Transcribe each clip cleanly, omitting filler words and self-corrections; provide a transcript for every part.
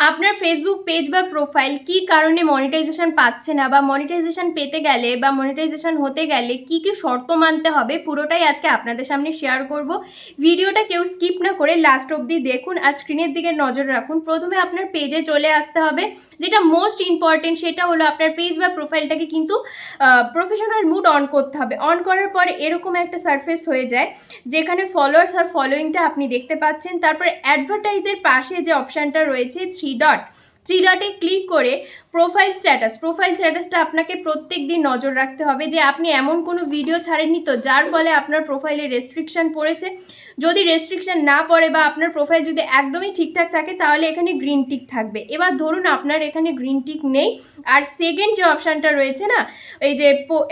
আপনার Facebook page বা profile কি কারণে মনিটাইজেশন পাচ্ছে না, বা মনিটাইজেশন পেতে গেলে বা মনিটাইজেশন হতে গেলে কি কি শর্ত মানতে হবে, পুরোটাই আজকে আপনাদের সামনে শেয়ার করব। ভিডিওটা কেউ স্কিপ না করে লাস্ট অবধি দেখুন আর স্ক্রিনের দিকে নজর রাখুন। প্রথমে আপনার পেজে চলে আসতে হবে, যেটা মোস্ট ইম্পর্টেন্ট সেটা হলো আপনার পেজ বা প্রোফাইলটাকে কিন্তু প্রফেশনাল মুড অন করতে হবে। অন করার পরে এরকম একটা সারফেস হয়ে যায় যেখানে ফলোয়ার্স আর ফলোয়িংটা আপনি দেখতে পাচ্ছেন। তারপরে অ্যাডভার্টাইজের পাশে যে অপশানটা রয়েছে থ্রি ডটে ক্লিক করে প্রোফাইল স্ট্যাটাসটা আপনাকে প্রত্যেক দিন নজর রাখতে হবে যে আপনি এমন কোনো ভিডিও ছাড়েননি তো যার ফলে আপনার প্রোফাইলে রেস্ট্রিকশান পড়েছে। যদি রেস্ট্রিকশান না পড়ে বা আপনার প্রোফাইল যদি একদমই ঠিকঠাক থাকে তাহলে এখানে গ্রিন টিক থাকবে। এবার ধরুন আপনার এখানে গ্রিন টিক নেই, আর সেকেন্ড যে অপশানটা রয়েছে না, এই যে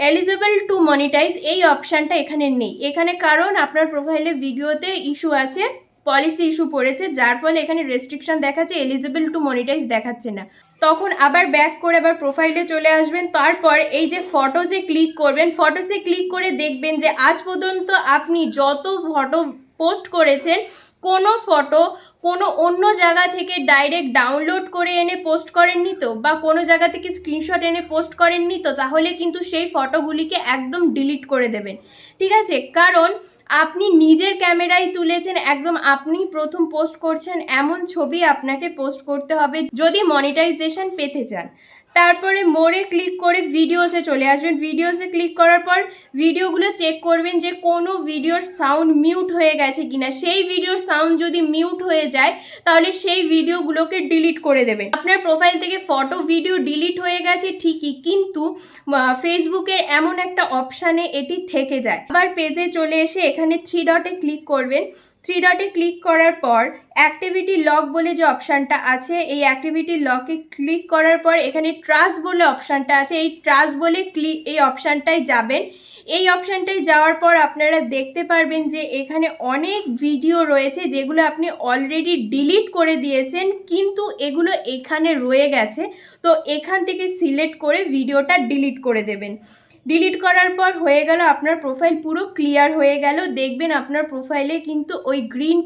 এলিজিবল টু মনিটাইজ, এই অপশানটা এখানে নেই। এখানে কারণ আপনার প্রোফাইলে ভিডিওতে ইস্যু আছে, পলিসি ইস্যু পড়েছে, যার ফলে এখানে রেস্ট্রিকশন দেখাচ্ছে, এলিজিবল টু মনিটাইজ দেখাচ্ছে না। তখন আবার ব্যাক করে আবার প্রোফাইলে চলে আসবেন। তারপর এই যে ফটোসে ক্লিক করবেন, ফটোসে ক্লিক করে দেখবেন যে আজ পর্যন্ত আপনি যত ফটো পোস্ট করেছেন, কোনো ফটো কোনো অন্য জায়গা থেকে ডাইরেক্ট ডাউনলোড করে এনে পোস্ট করেননি তো, বা কোনো জায়গা থেকে স্ক্রিনশট এনে পোস্ট করেননি তো, তাহলে কিন্তু সেই ফটোগুলিকে একদম ডিলিট করে দেবেন, ঠিক আছে? কারণ আপনি নিজের ক্যামেরায় তুলেছেন, একদম আপনি প্রথম পোস্ট করছেন এমন ছবি আপনাকে পোস্ট করতে হবে যদি মনিটাইজেশন পেতে চান। তারপরে মোড়ে ক্লিক করে ভিডিওসে চলে আসবেন। ভিডিওসে ক্লিক করার পর ভিডিওগুলো চেক করবেন যে কোনো ভিডিওর সাউন্ড মিউট হয়ে গেছে কিনা। সেই ভিডিওর সাউন্ড যদি মিউট হয়ে যায় তাহলে সেই ভিডিওগুলোকে ডিলিট করে দেবেন। আপনার প্রোফাইল থেকে ফটো ভিডিও ডিলিট হয়ে গেছে ঠিকই, কিন্তু ফেসবুকের এমন একটা অপশানে এটি থেকে যায়। আবার পেজে চলে এসে এখানে থ্রি ডটে ক্লিক করবেন। থ্রি ডটে ক্লিক করার পর অ্যাক্টিভিটি লক বলে যে অপশানটা আছে, এই অ্যাক্টিভিটি লকে ক্লিক করার পর এখানে ট্রাস্ট বলে অপশানটা আছে, এই ট্রাস্ট বলে এই অপশানটায় যাবেন। এই অপশানটায় যাওয়ার পর আপনারা দেখতে পারবেন যে এখানে অনেক ভিডিও রয়েছে যেগুলো আপনি অলরেডি ডিলিট করে দিয়েছেন, কিন্তু এগুলো এখানে রয়ে গেছে। তো এখান থেকে সিলেক্ট করে ভিডিওটা ডিলিট করে দেবেন। ডিলিট করার পর হয়ে গেল আপনার প্রোফাইল পুরো ক্লিয়ার হয়ে গেল। দেখবেন আপনার প্রোফাইলে কিন্তু ওই গ্রিন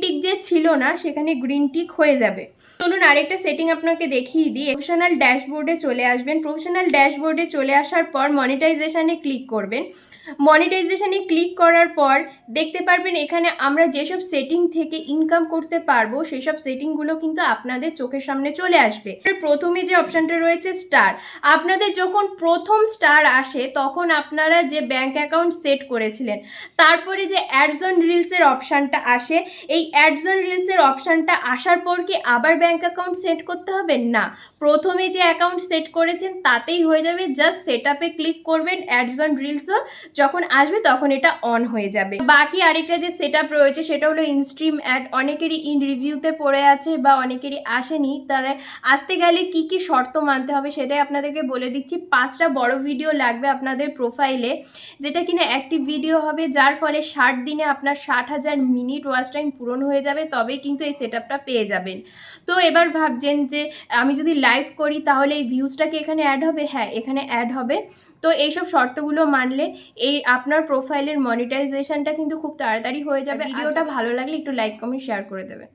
টিক যে ছিল না সেখানে গ্রিন টিক হয়ে যাবে। চলুন আরেকটা সেটিং আপনাকে দেখিয়ে দিই। প্রফেশনাল ড্যাশবোর্ডে চলে আসবেন। প্রফেশনাল ড্যাশবোর্ডে চলে আসার পর মনিটাইজেশানে ক্লিক করবেন। মনিটাইজেশানে ক্লিক করার পর দেখতে পারবেন এখানে আমরা যেসব সেটিং থেকে ইনকাম করতে পারবো সেসব সেটিংগুলো কিন্তু আপনাদের চোখের সামনে চলে আসবে। প্রথমে যে অপশানটা রয়েছে স্টার, আপনাদের যখন প্রথম স্টার আসে তখন আপনারা যে ব্যাঙ্ক অ্যাকাউন্ট সেট করেছিলেন, তারপরে যে অ্যাডস অন রিলসের অপশানটা আসে, এই অ্যাডস অন রিলসের অপশানটা আসার পর কি আবার ব্যাঙ্ক অ্যাকাউন্ট সেট করতে হবে না? প্রথমে যে অ্যাকাউন্ট সেট করেছেন তাতেই হয়ে যাবে। জাস্ট সেট আপে ক্লিক করবেন, অ্যাডস অন রিলসও যখন আসবে তখন এটা অন হয়ে যাবে। বাকি আরেকটা যে সেট আপ রয়েছে সেটা হলো ইনস্ট্রিম অ্যাড। অনেকেরই ইন রিভিউতে পড়ে আছে বা অনেকেরই আসেনি, তারা আসতে গেলে কি কি শর্ত মানতে হবে সেটাই আপনাদেরকে বলে দিচ্ছি। 5টা বড় ভিডিও লাগবে আপনাদের প্রোফাইলে, যেটা কিনা অ্যাক্টিভ ভিডিও হবে, যার ফলে 60 দিনে আপনার 60,000 মিনিট ওয়াচ টাইম পূরণ হয়ে যাবে, তবেই কিন্তু এই সেট আপটা পেয়ে যাবেন। তো এবার ভাবছেন যে আমি যদি লাইভ করি তাহলে এই ভিউজটা কি এখানে অ্যাড হবে? হ্যাঁ, এখানে অ্যাড হবে। তো এইসব শর্তগুলো মানলে এই আপনার প্রোফাইলের মনিটাইজেশনটা কিন্তু খুব তাড়াতাড়ি হয়ে যাবে। ভিডিওটা ভালো লাগলে একটু লাইক কমেন্ট শেয়ার করে দেবেন।